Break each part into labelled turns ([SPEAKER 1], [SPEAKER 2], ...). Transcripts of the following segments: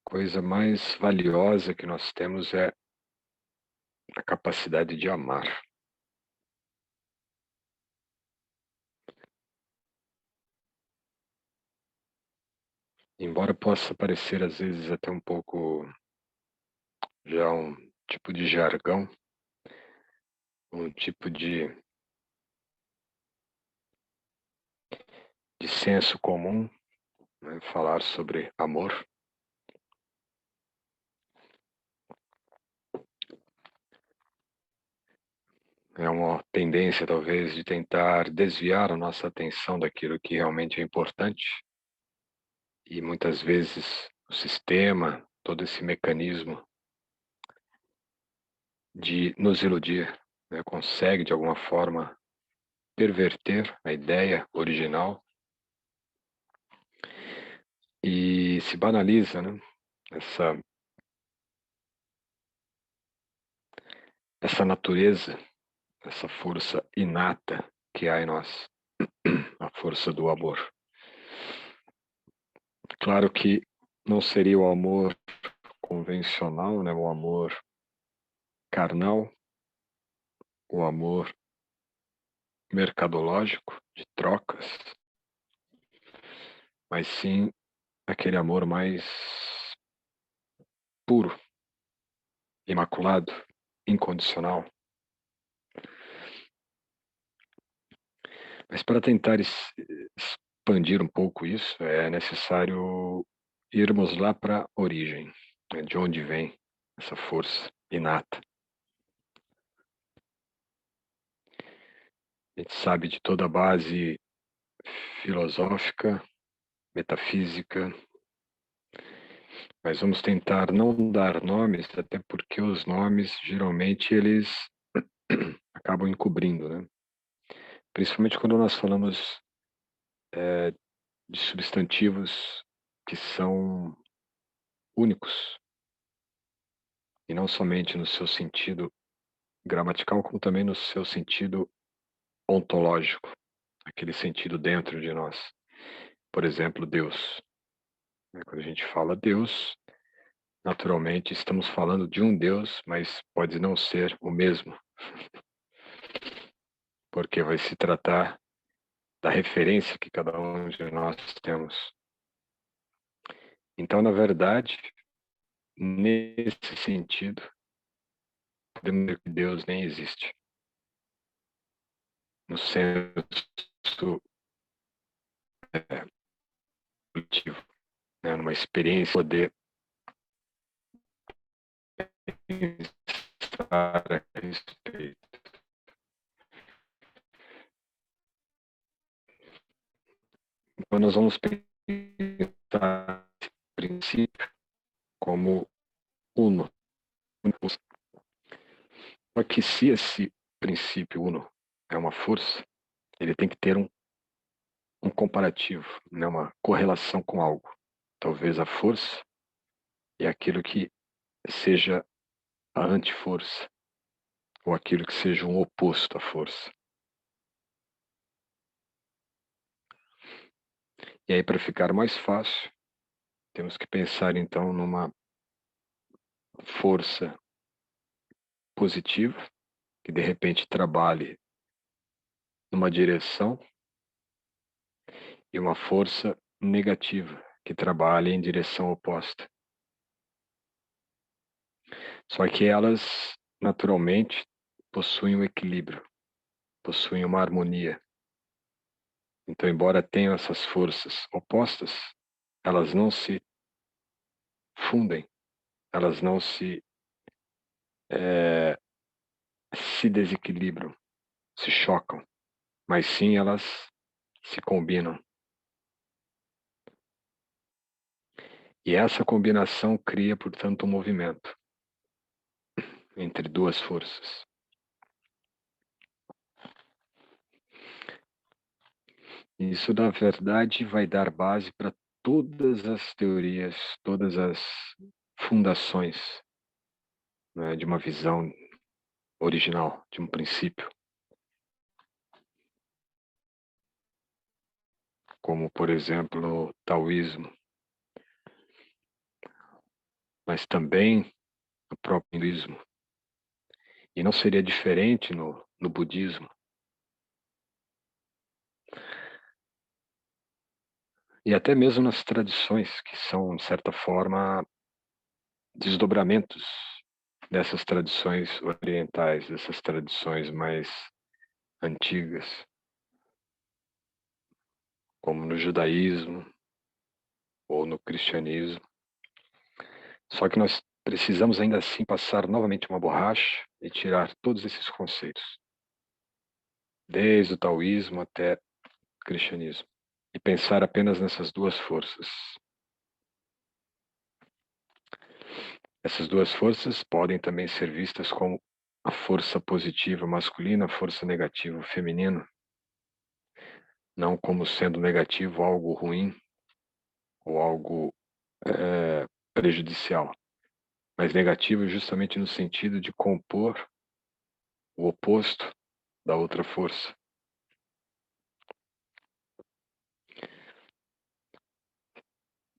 [SPEAKER 1] coisa mais valiosa que nós temos é a capacidade de amar. Embora possa parecer às vezes até um pouco já um tipo de jargão, um tipo de senso comum, né, falar sobre amor, é uma tendência talvez de tentar desviar a nossa atenção daquilo que realmente é importante e muitas vezes o sistema, todo esse mecanismo de nos iludir, né, consegue de alguma forma perverter a ideia original e se banaliza, né? Essa, essa natureza, essa força inata que há em nós, a força do amor. Claro que não seria o amor convencional, né? O amor carnal, o amor mercadológico, de trocas, mas sim aquele amor mais puro, imaculado, incondicional. Mas para tentar expandir um pouco isso, é necessário irmos lá para a origem, né, de onde vem essa força inata. A gente sabe de toda a base filosófica, metafísica, mas vamos tentar não dar nomes, até porque os nomes geralmente eles acabam encobrindo, né? Principalmente quando nós falamos de substantivos que são únicos e não somente no seu sentido gramatical, como também no seu sentido ontológico, aquele sentido dentro de nós. Por exemplo, Deus. Quando a gente fala Deus, naturalmente estamos falando de um Deus, mas pode não ser o mesmo, porque vai se tratar da referência que cada um de nós temos. Então, na verdade, nesse sentido, podemos dizer que Deus nem existe, no senso coletivo, né? Numa experiência poder pensar a respeito. Então, nós vamos pensar esse princípio como uno. Só que se esse princípio uno é uma força, ele tem que ter um comparativo, né? Uma correlação com algo. Talvez a força é aquilo que seja a antiforça, ou aquilo que seja um oposto à força. E aí, para ficar mais fácil, temos que pensar então numa força positiva, que de repente trabalhe numa direção, e uma força negativa, que trabalhe em direção oposta. Só que elas, naturalmente, possuem um equilíbrio, possuem uma harmonia. Então, embora tenham essas forças opostas, elas não se fundem, elas não se desequilibram, se chocam, mas sim elas se combinam. E essa combinação cria, portanto, um movimento entre duas forças. Isso, na verdade, vai dar base para todas as teorias, todas as fundações, né, de uma visão original, de um princípio, como, por exemplo, o taoísmo, mas também no próprio hinduísmo. E não seria diferente no budismo. E até mesmo nas tradições, que são, de certa forma, desdobramentos dessas tradições orientais, dessas tradições mais antigas, como no judaísmo ou no cristianismo. Só que nós precisamos ainda assim passar novamente uma borracha e tirar todos esses conceitos, desde o taoísmo até o cristianismo, e pensar apenas nessas duas forças. Essas duas forças podem também ser vistas como a força positiva masculina, a força negativa feminina, não como sendo negativo algo ruim ou algo prejudicial, mas negativo justamente no sentido de compor o oposto da outra força.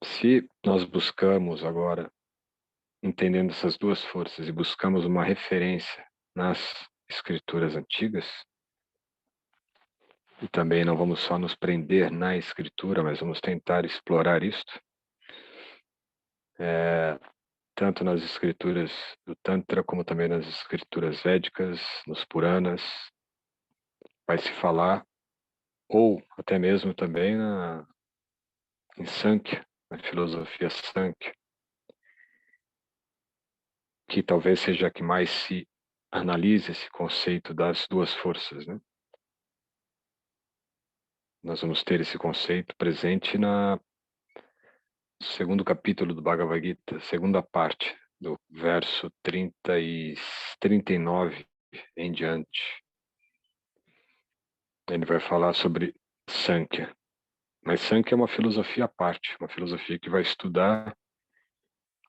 [SPEAKER 1] Se nós buscamos agora, entendendo essas duas forças, e buscamos uma referência nas escrituras antigas, e também não vamos só nos prender na escritura, mas vamos tentar explorar isto, tanto nas escrituras do Tantra, como também nas escrituras védicas, nos Puranas, vai se falar, ou até mesmo também em Sankhya, na filosofia Sankhya, que talvez seja a que mais se analise esse conceito das duas forças, né? Nós vamos ter esse conceito presente no segundo capítulo do Bhagavad Gita, segunda parte, do verso 39 em diante. Ele vai falar sobre Sankhya. Mas Sankhya é uma filosofia à parte, uma filosofia que vai estudar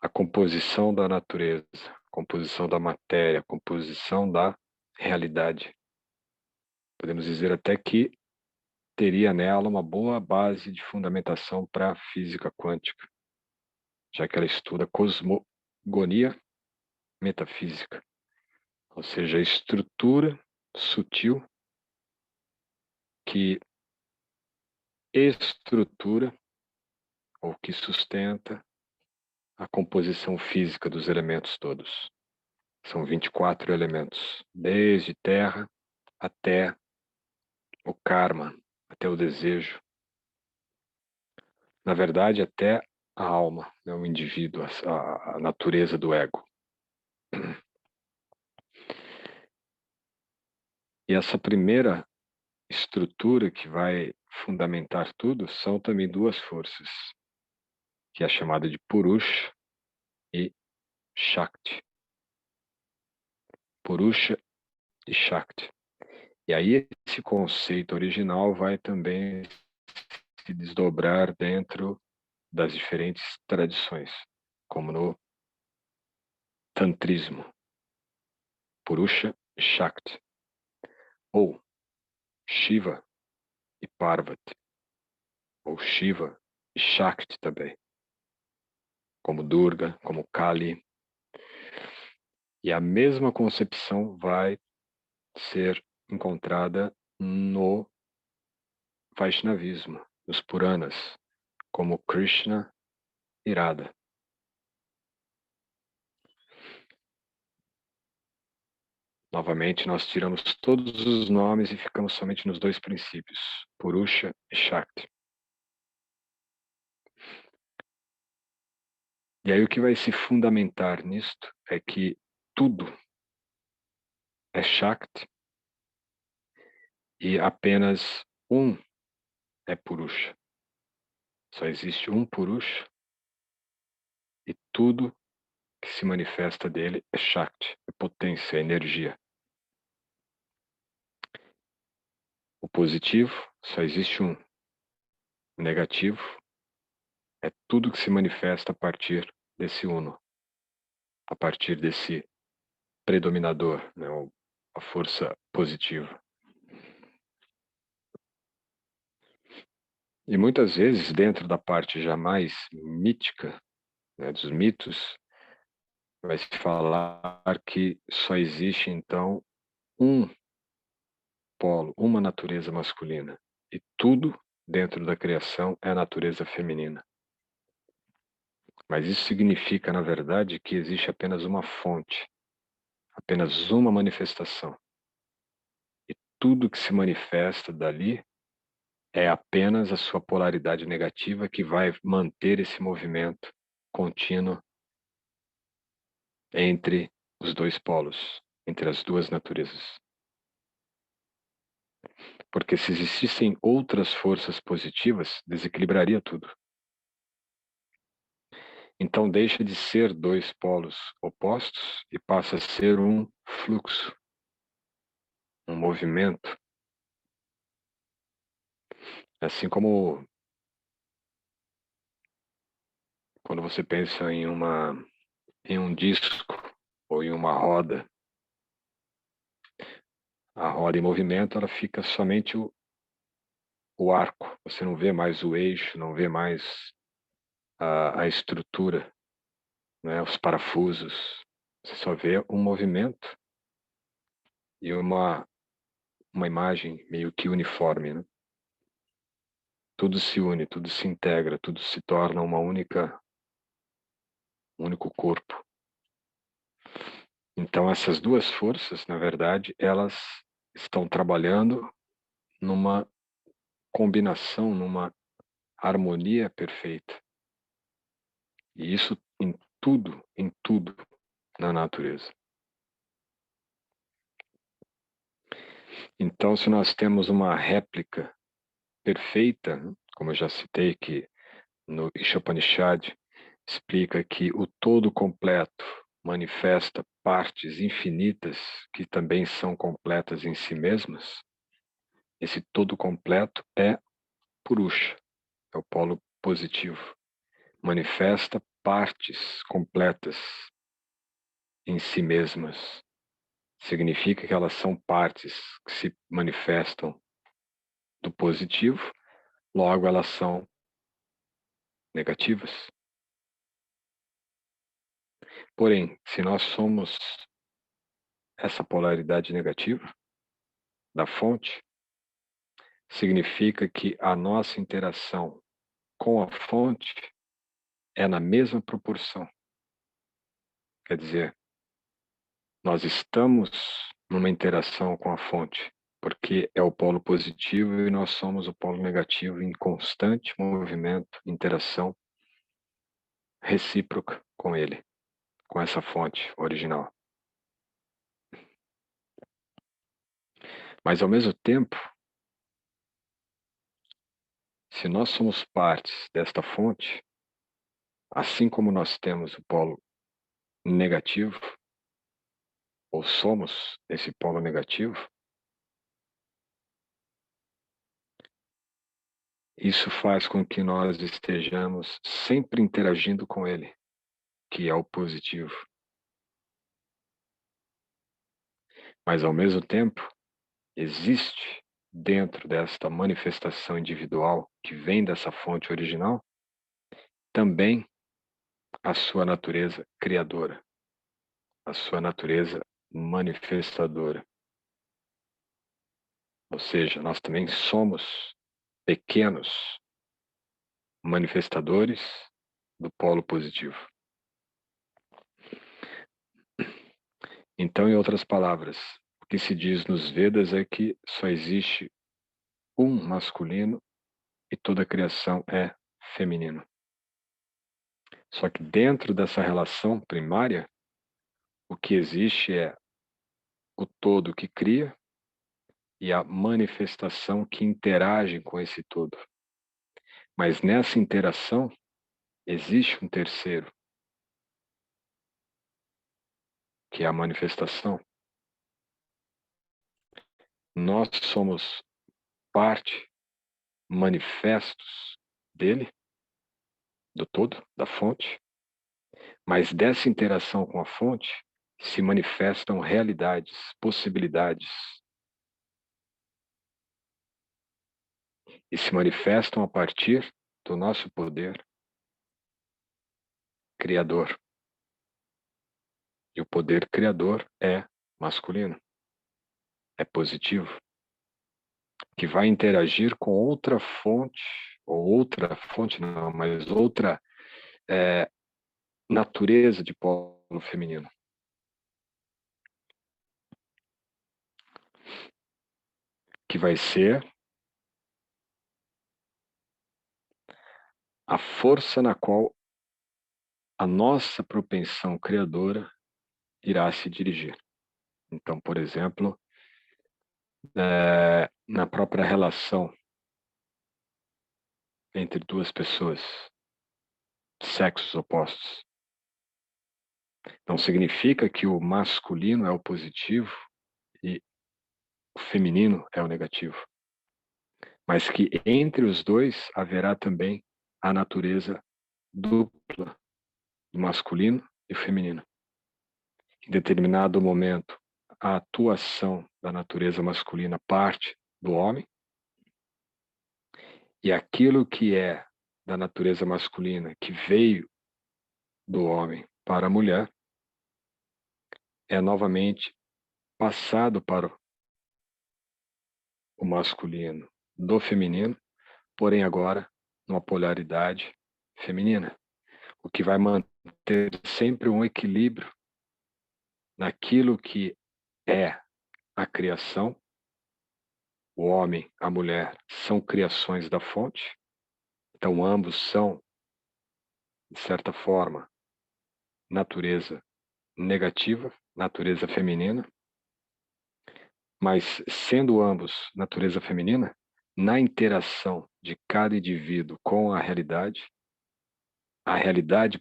[SPEAKER 1] a composição da natureza, a composição da matéria, a composição da realidade. Podemos dizer até que teria nela uma boa base de fundamentação para a física quântica, já que ela estuda cosmogonia metafísica, ou seja, a estrutura sutil que estrutura ou que sustenta a composição física dos elementos todos. São 24 elementos, desde terra até o karma, até o desejo. Na verdade, até a alma, né, o indivíduo, a natureza do ego. E essa primeira estrutura que vai fundamentar tudo são também duas forças, que é chamada de Purusha e Shakti. Purusha e Shakti. E aí esse conceito original vai também se desdobrar dentro das diferentes tradições, como no Tantrismo, Purusha e Shakti, ou Shiva e Parvati, ou Shiva e Shakti também, como Durga, como Kali. E a mesma concepção vai ser encontrada no Vaishnavismo, nos Puranas, como Krishna e Radha. Novamente, nós tiramos todos os nomes e ficamos somente nos dois princípios, Purusha e Shakti. E aí o que vai se fundamentar nisto é que tudo é Shakti e apenas um é Purusha. Só existe um Purusha e tudo que se manifesta dele é Shakti, é potência, é energia. O positivo só existe um. O negativo é tudo que se manifesta a partir desse uno, a partir desse predominador, né, a força positiva. E muitas vezes, dentro da parte já mais mítica, né, dos mitos, vai se falar que só existe, então, um polo, uma natureza masculina. E tudo dentro da criação é a natureza feminina. Mas isso significa, na verdade, que existe apenas uma fonte, apenas uma manifestação. E tudo que se manifesta dali é apenas a sua polaridade negativa que vai manter esse movimento contínuo entre os dois polos, entre as duas naturezas. Porque se existissem outras forças positivas, desequilibraria tudo. Então deixa de ser dois polos opostos e passa a ser um fluxo, um movimento. Assim como quando você pensa em um disco ou em uma roda, a roda em movimento, ela fica somente o arco. Você não vê mais o eixo, não vê mais a estrutura, né, os parafusos. Você só vê um movimento e uma imagem meio que uniforme, né? Tudo se une, tudo se integra, tudo se torna um único corpo. Então essas duas forças, na verdade, elas estão trabalhando numa combinação, numa harmonia perfeita. E isso em tudo na natureza. Então, se nós temos uma réplica perfeita, como eu já citei que no Ishopanishad explica que o todo completo manifesta partes infinitas que também são completas em si mesmas, esse todo completo é Purusha, é o polo positivo. Manifesta partes completas em si mesmas. Significa que elas são partes que se manifestam do positivo, logo elas são negativas. Porém, se nós somos essa polaridade negativa da fonte, significa que a nossa interação com a fonte é na mesma proporção. Quer dizer, nós estamos numa interação com a fonte, porque é o polo positivo e nós somos o polo negativo em constante movimento, interação recíproca com ele, com essa fonte original. Mas, ao mesmo tempo, se nós somos partes desta fonte, assim como nós temos o polo negativo, ou somos esse polo negativo, isso faz com que nós estejamos sempre interagindo com ele, que é o positivo. Mas, ao mesmo tempo, existe dentro desta manifestação individual que vem dessa fonte original, também a sua natureza criadora, a sua natureza manifestadora. Ou seja, nós também somos pequenos manifestadores do polo positivo. Então, em outras palavras, o que se diz nos Vedas é que só existe um masculino e toda a criação é feminino. Só que dentro dessa relação primária, o que existe é o todo que cria e a manifestação que interage com esse todo. Mas nessa interação existe um terceiro, que é a manifestação. Nós somos parte, manifestos dele, do todo, da fonte, mas dessa interação com a fonte se manifestam realidades, possibilidades, e se manifestam a partir do nosso poder criador. E o poder criador é masculino, é positivo, que vai interagir com outra fonte, ou outra fonte não, mas outra natureza de polo feminino. Que vai ser a força na qual a nossa propensão criadora irá se dirigir. Então, por exemplo, na própria relação entre duas pessoas, sexos opostos. Não significa que o masculino é o positivo e o feminino é o negativo, mas que entre os dois haverá também a natureza dupla, do masculino e feminino. Em determinado momento, a atuação da natureza masculina parte do homem, e aquilo que é da natureza masculina, que veio do homem para a mulher, é novamente passado para o masculino do feminino, porém agora numa polaridade feminina, o que vai manter sempre um equilíbrio naquilo que é a criação. O homem, a mulher são criações da fonte, então ambos são, de certa forma, natureza negativa, natureza feminina, mas sendo ambos natureza feminina, na interação de cada indivíduo com a realidade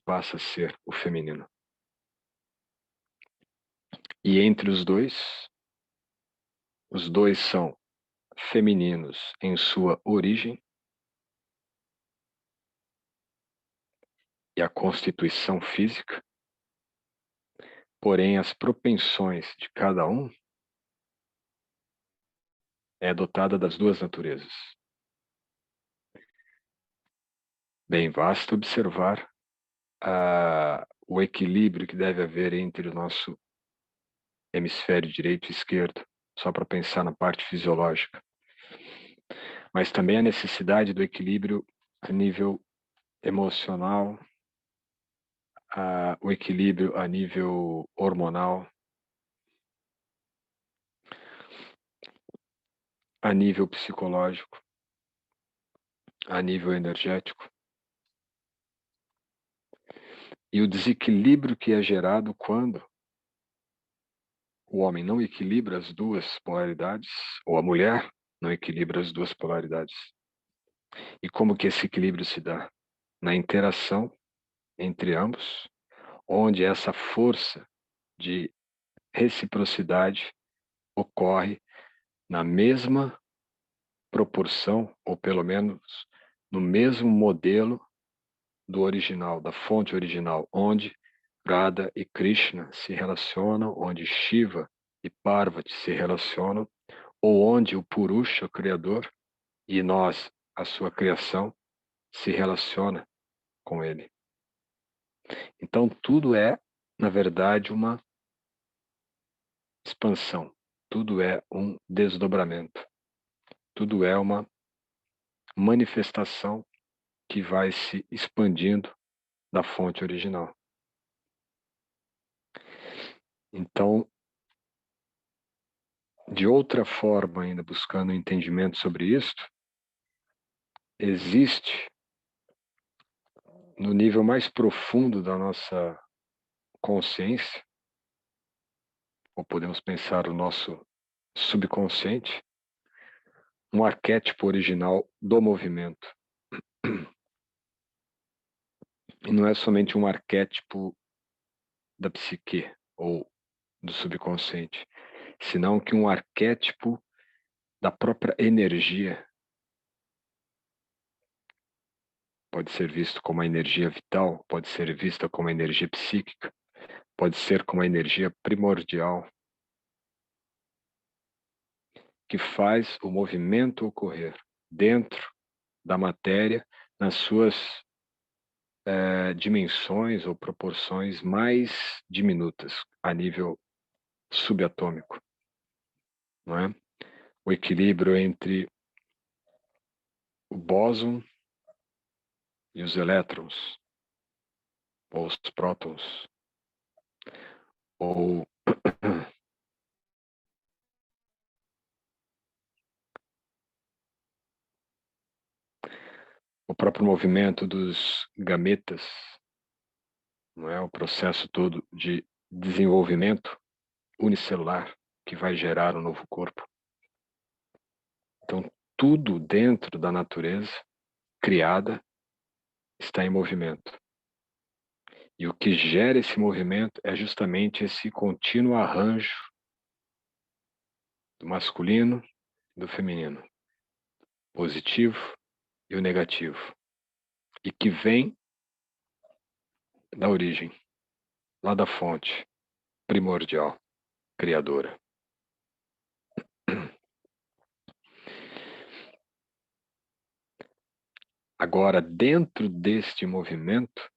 [SPEAKER 1] passa a ser o feminino. E entre os dois são femininos em sua origem e a constituição física, porém as propensões de cada um é dotada das duas naturezas. Bem, basta observar o equilíbrio que deve haver entre o nosso hemisfério direito e esquerdo, só para pensar na parte fisiológica. Mas também a necessidade do equilíbrio a nível emocional, o equilíbrio a nível hormonal, a nível psicológico, a nível energético. E o desequilíbrio que é gerado quando o homem não equilibra as duas polaridades, ou a mulher não equilibra as duas polaridades. E como que esse equilíbrio se dá? Na interação entre ambos, onde essa força de reciprocidade ocorre na mesma proporção, ou pelo menos no mesmo modelo do original, da fonte original, onde Radha e Krishna se relacionam, onde Shiva e Parvati se relacionam, ou onde o Purusha, o Criador, e nós, a sua criação, se relaciona com ele. Então, tudo é, na verdade, uma expansão, tudo é um desdobramento, tudo é uma manifestação que vai se expandindo da fonte original. Então, de outra forma, ainda buscando entendimento sobre isto, existe no nível mais profundo da nossa consciência, ou podemos pensar o nosso subconsciente, um arquétipo original do movimento. E não é somente um arquétipo da psique ou do subconsciente, senão que um arquétipo da própria energia. Pode ser visto como a energia vital, pode ser vista como a energia psíquica, pode ser como a energia primordial, que faz o movimento ocorrer dentro da matéria, nas suas dimensões ou proporções mais diminutas a nível subatômico, não é? O equilíbrio entre o bóson e os elétrons, ou os prótons, ou o próprio movimento dos gametas, não é? O processo todo de desenvolvimento unicelular que vai gerar um novo corpo. Então, tudo dentro da natureza criada está em movimento. E o que gera esse movimento é justamente esse contínuo arranjo do masculino e do feminino, positivo e o negativo, e que vem da origem, lá da fonte primordial, criadora. Agora, dentro deste movimento,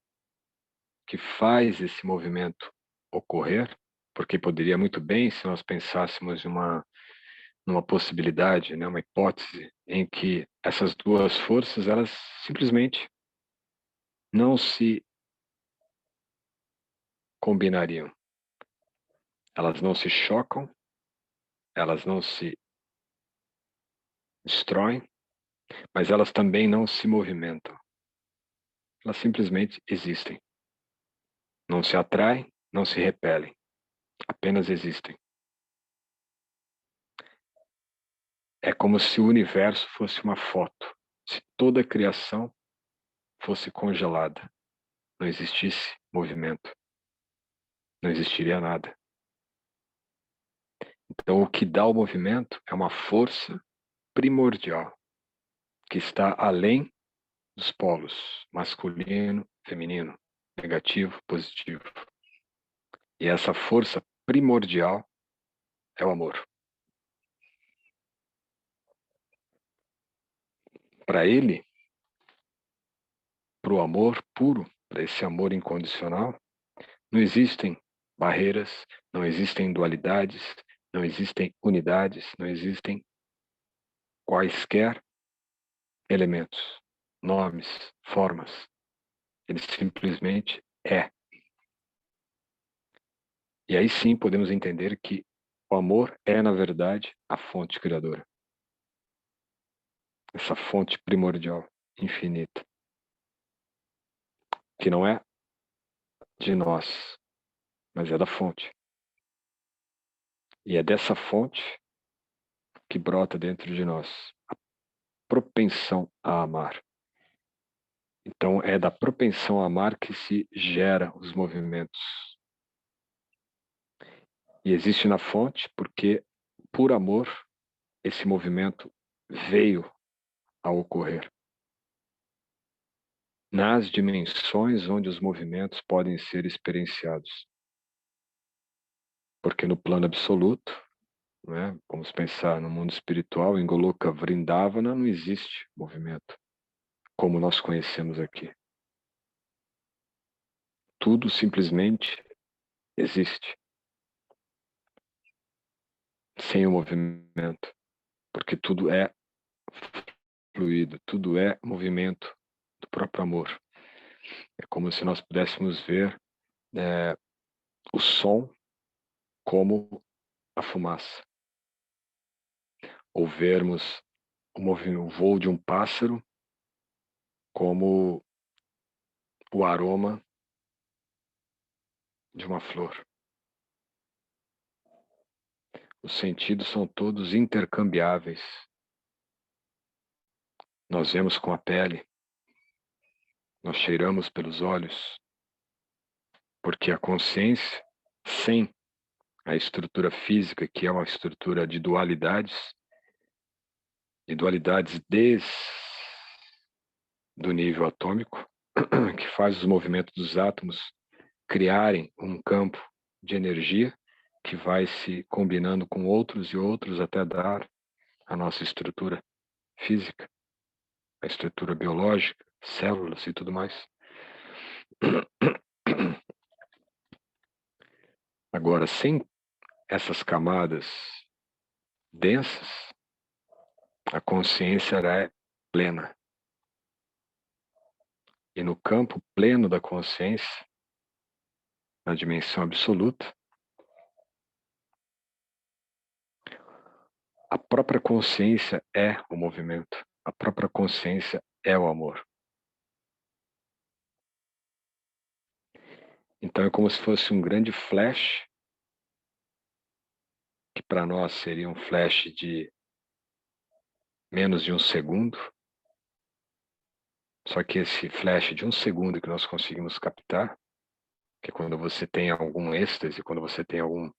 [SPEAKER 1] que faz esse movimento ocorrer, porque poderia muito bem, se nós pensássemos numa possibilidade, né, uma hipótese em que essas duas forças, elas simplesmente não se combinariam. Elas não se chocam, elas não se destroem, mas elas também não se movimentam. Elas simplesmente existem. Não se atraem, não se repelem, apenas existem. É como se o universo fosse uma foto, se toda a criação fosse congelada, não existisse movimento, não existiria nada. Então, o que dá o movimento é uma força primordial, que está além dos polos masculino, feminino, negativo, positivo. E essa força primordial é o amor. Para ele, para o amor puro, para esse amor incondicional, não existem barreiras, não existem dualidades, não existem unidades, não existem quaisquer elementos, nomes, formas. Ele simplesmente é. E aí sim podemos entender que o amor é, na verdade, a fonte criadora. Essa fonte primordial, infinita, que não é de nós, mas é da fonte. E é dessa fonte que brota dentro de nós a propensão a amar. Então, é da propensão a amar que se gera os movimentos. E existe na fonte porque, por amor, esse movimento veio a ocorrer. Nas dimensões onde os movimentos podem ser experienciados. Porque no plano absoluto, né, vamos pensar no mundo espiritual, em Goloka Vrindavana não existe movimento, como nós conhecemos aqui. Tudo simplesmente existe, sem o movimento, porque tudo é fluido, tudo é movimento do próprio amor. É como se nós pudéssemos ver o som como a fumaça, ou vermos o voo de um pássaro como o aroma de uma flor. Os sentidos são todos intercambiáveis. Nós vemos com a pele, nós cheiramos pelos olhos, porque a consciência, sem a estrutura física, que é uma estrutura de dualidades, e dualidades desde do nível atômico, que faz os movimentos dos átomos criarem um campo de energia que vai se combinando com outros e outros até dar a nossa estrutura física, a estrutura biológica, células e tudo mais. Agora, sem essas camadas densas, a consciência é plena. E no campo pleno da consciência, na dimensão absoluta, a própria consciência é o movimento. A própria consciência é o amor. Então é como se fosse um grande flash, que para nós seria um flash de menos de um segundo. Só que esse flash de um segundo que nós conseguimos captar, que é quando você tem algum êxtase, quando você tem algum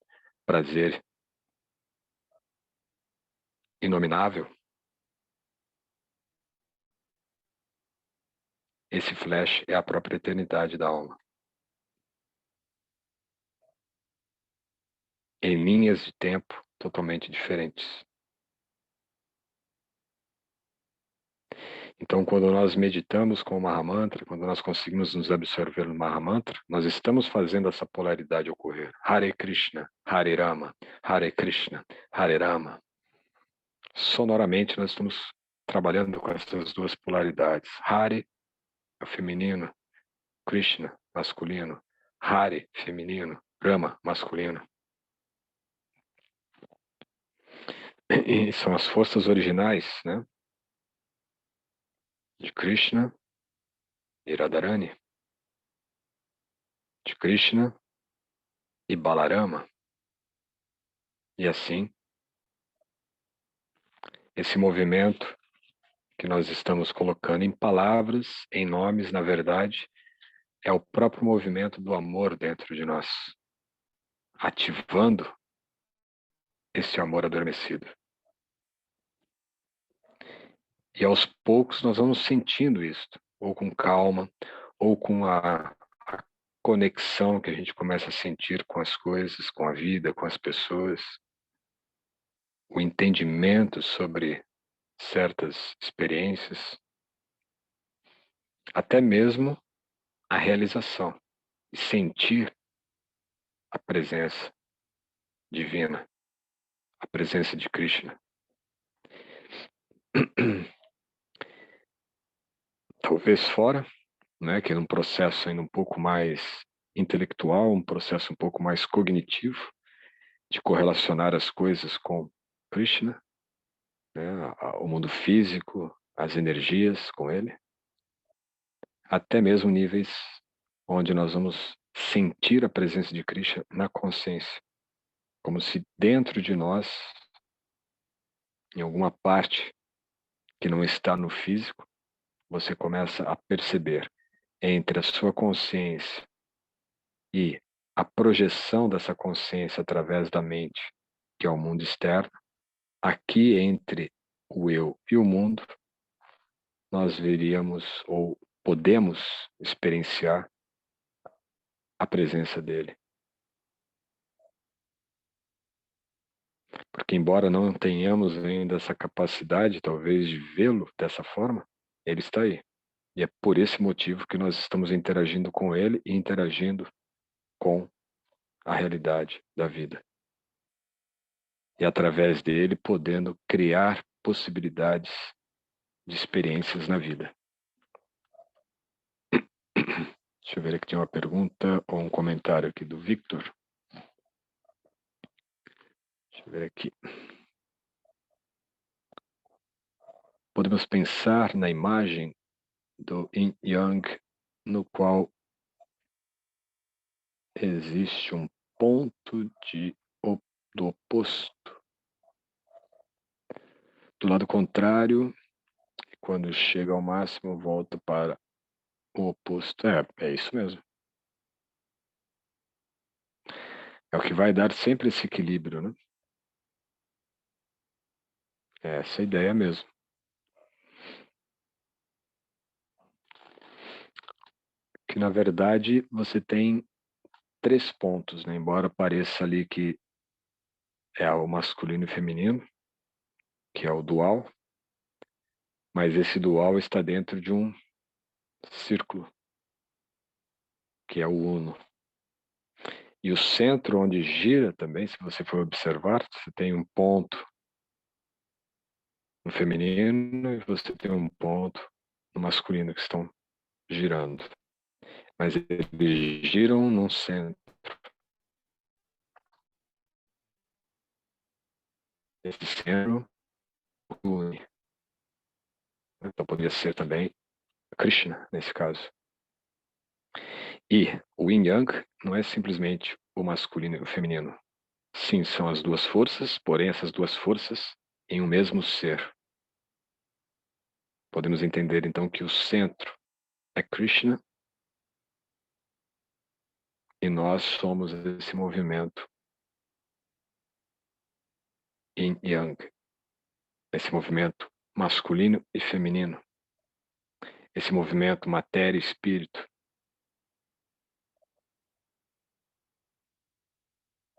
[SPEAKER 1] prazer inominável, esse flash é a própria eternidade da alma. Em linhas de tempo totalmente diferentes. Então, quando nós meditamos com o Mahamantra, quando nós conseguimos nos absorver no Mahamantra, nós estamos fazendo essa polaridade ocorrer. Hare Krishna, Hare Rama, Hare Krishna, Hare Rama. Sonoramente, nós estamos trabalhando com essas duas polaridades. Hare, é o feminino, Krishna, masculino. Hare, feminino, Rama, masculino. E são as forças originais, né, de Krishna e Radharani, de Krishna e Balarama. E assim, esse movimento que nós estamos colocando em palavras, em nomes, na verdade, é o próprio movimento do amor dentro de nós, ativando esse amor adormecido. E aos poucos nós vamos sentindo isso, ou com calma, ou com a conexão que a gente começa a sentir com as coisas, com a vida, com as pessoas, o entendimento sobre certas experiências, até mesmo a realização e sentir a presença divina, a presença de Krishna. Talvez fora, né, que é um processo ainda um pouco mais intelectual, um processo um pouco mais cognitivo, de correlacionar as coisas com Krishna, né, o mundo físico, as energias com ele, até mesmo níveis onde nós vamos sentir a presença de Krishna na consciência, como se dentro de nós, em alguma parte que não está no físico, você começa a perceber entre a sua consciência e a projeção dessa consciência através da mente, que é o mundo externo, aqui entre o eu e o mundo, nós veríamos ou podemos experienciar a presença dele. Porque embora não tenhamos ainda essa capacidade, talvez, de vê-lo dessa forma, ele está aí. E é por esse motivo que nós estamos interagindo com ele e interagindo com a realidade da vida. E através dele podendo criar possibilidades de experiências na vida. Deixa eu ver aqui, tem uma pergunta ou um comentário aqui do Victor. Deixa eu ver aqui. Podemos pensar na imagem do Yin Yang, no qual existe um ponto do oposto. Do lado contrário, quando chega ao máximo, volta para o oposto. É isso mesmo. É o que vai dar sempre esse equilíbrio, né? É essa a ideia mesmo. Que, na verdade, você tem 3 pontos, né? Embora pareça ali que é o masculino e feminino, que é o dual, mas esse dual está dentro de um círculo. que é o uno. E o centro onde gira também, se você for observar, você tem um ponto no feminino e você tem um ponto no masculino que estão girando. Mas eles giram num centro. Esse centro une. Então poderia ser também Krishna, nesse caso. E o Yin Yang não é simplesmente o masculino e o feminino. Sim, são as duas forças, porém essas duas forças em um mesmo ser. Podemos entender então que o centro é Krishna e nós somos esse movimento Yin Yang, esse movimento masculino e feminino, esse movimento matéria e espírito.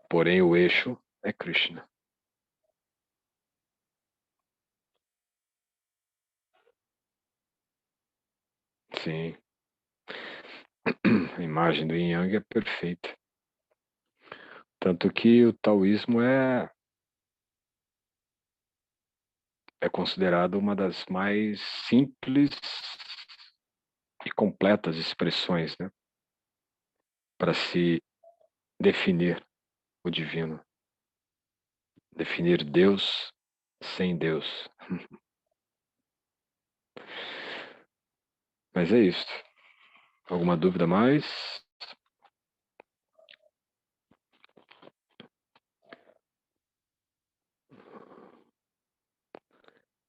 [SPEAKER 1] Porém o eixo é Krishna. Sim, a imagem do Yin Yang é perfeita. Tanto que o taoísmo é considerado uma das mais simples e completas expressões, né, para se definir o divino, definir Deus sem Deus. Mas é isso. Alguma dúvida mais?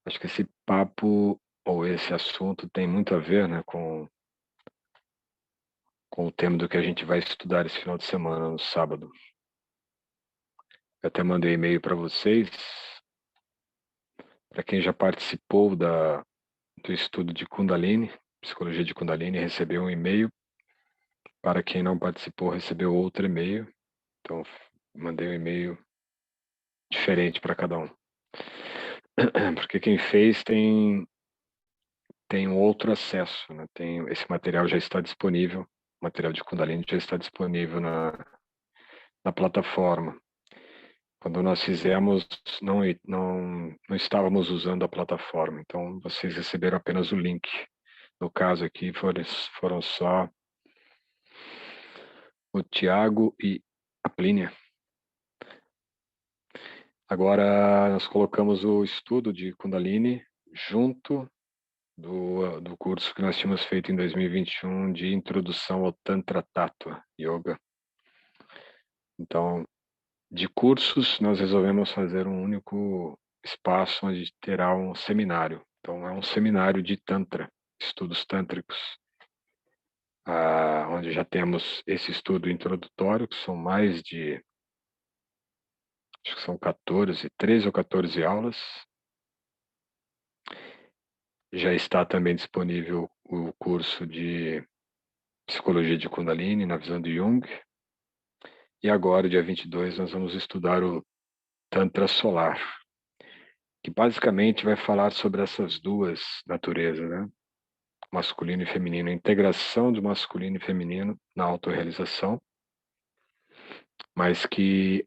[SPEAKER 1] Acho que esse papo ou esse assunto tem muito a ver, né, com o tema do que a gente vai estudar esse final de semana, no sábado. Eu até mandei e-mail para vocês, para quem já participou do estudo de Kundalini, psicologia de Kundalini, recebeu um e-mail. Para quem não participou, recebeu outro e-mail. Então, mandei um e-mail diferente para cada um. Porque quem fez tem um outro acesso, né? Esse material já está disponível, o material de Kundalini já está disponível na plataforma. Quando nós fizemos, não estávamos usando a plataforma, então vocês receberam apenas o link. No caso aqui, foram só o Tiago e a Plínia. Agora, nós colocamos o estudo de Kundalini junto do curso que nós tínhamos feito em 2021 de Introdução ao Tantra Tattva Yoga. Então, de cursos, nós resolvemos fazer um único espaço onde terá um seminário. Então, é um seminário de Tantra, estudos tântricos, onde já temos esse estudo introdutório, que são mais de, acho que são 13 ou 14 aulas. Já está também disponível o curso de Psicologia de Kundalini, na visão de Jung. E agora, dia 22, nós vamos estudar o Tantra Solar, que basicamente vai falar sobre essas duas naturezas, né? Masculino e feminino, a integração do masculino e feminino na autorrealização, mas que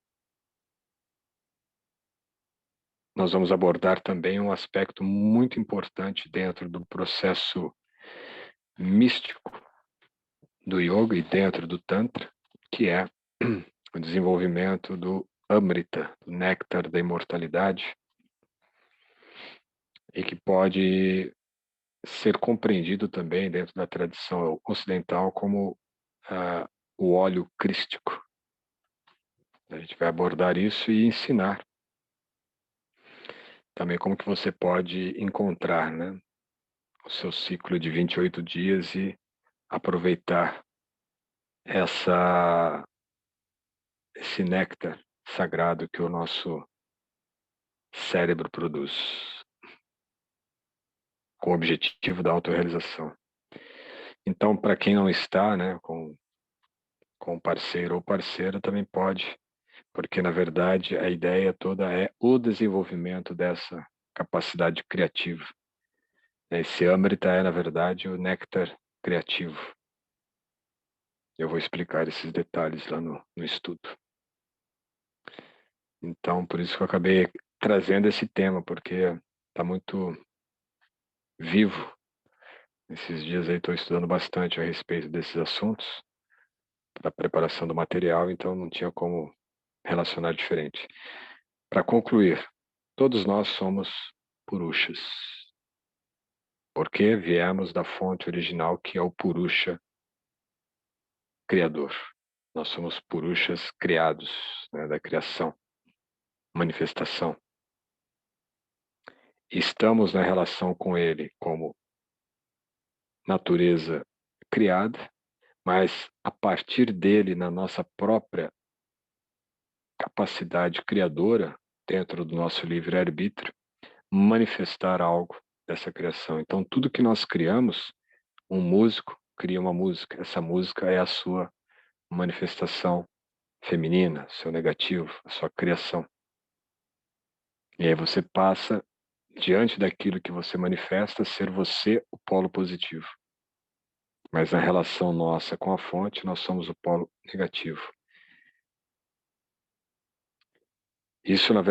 [SPEAKER 1] nós vamos abordar também um aspecto muito importante dentro do processo místico do yoga e dentro do Tantra, que é o desenvolvimento do Amrita, do néctar da imortalidade, e que pode ser compreendido também dentro da tradição ocidental como o óleo crístico. A gente vai abordar isso e ensinar também como que você pode encontrar, né, o seu ciclo de 28 dias e aproveitar esse néctar sagrado que o nosso cérebro produz, com o objetivo da autorrealização. Então, para quem não está, né, com parceiro ou parceira, também pode, porque, na verdade, a ideia toda é o desenvolvimento dessa capacidade criativa. Esse Amrita é, na verdade, o néctar criativo. Eu vou explicar esses detalhes lá no estudo. Então, por isso que eu acabei trazendo esse tema, porque está muito vivo. Esses dias aí estou estudando bastante a respeito desses assuntos para a preparação do material, então não tinha como relacionar diferente. Para concluir, todos nós somos Purushas, porque viemos da fonte original que é o Purusha Criador. Nós somos Purushas criados, né, da criação, manifestação. Estamos na relação com Ele como natureza criada, mas a partir dele, na nossa própria capacidade criadora, dentro do nosso livre-arbítrio, manifestar algo dessa criação. Então, tudo que nós criamos, um músico cria uma música, essa música é a sua manifestação feminina, seu negativo, a sua criação. E aí você passa, diante daquilo que você manifesta, a ser você o polo positivo. Mas na relação nossa com a fonte, nós somos o polo negativo. Isso, na verdade,